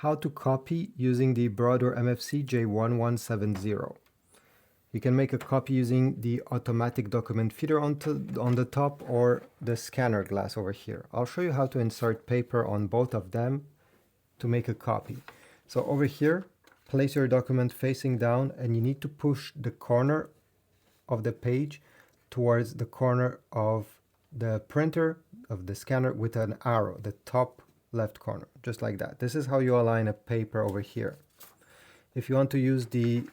how to copy using the Brother MFC-J1170. You can make a copy using the automatic document feeder on the top or the scanner glass over here. I'll show you how to insert paper on both of them to make a copy. So over here, place your document facing down and you need to push the corner of the page towards the corner of the printer, of the scanner, with an arrow, the top left corner, just like that. This is how you align a paper over here. If you want to use the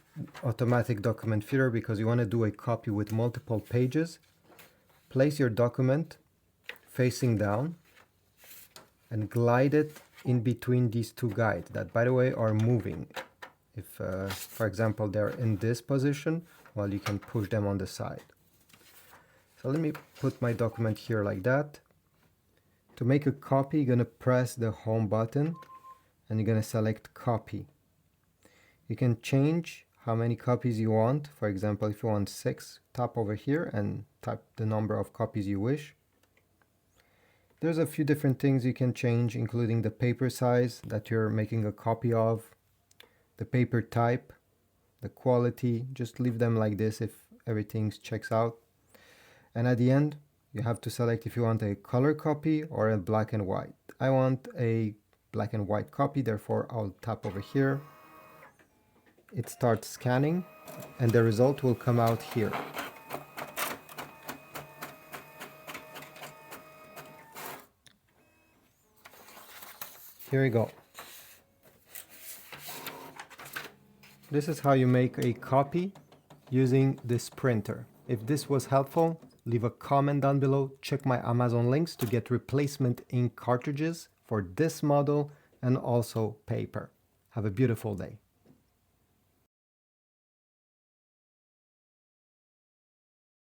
automatic document feeder because you want to do a copy with multiple pages, place your document facing down and glide it in between these two guides that, by the way, are moving. If, for example, they're in this position, well, you can push them on the side. So let me put my document here like that. To make a copy, you're going to press the home button and you're going to select copy. You can change how many copies you want. For example, if you want 6, tap over here and type the number of copies you wish. There's a few different things you can change, including the paper size that you're making a copy of, the paper type, the quality. Just leave them like this if everything checks out. And at the end, you have to select if you want a color copy or a black and white. I want a black and white copy, therefore I'll tap over here. It starts scanning and the result will come out here. Here we go. This is how you make a copy using this printer. If this was helpful, leave a comment down below. Check my Amazon links to get replacement ink cartridges for this model and also paper. Have a beautiful day.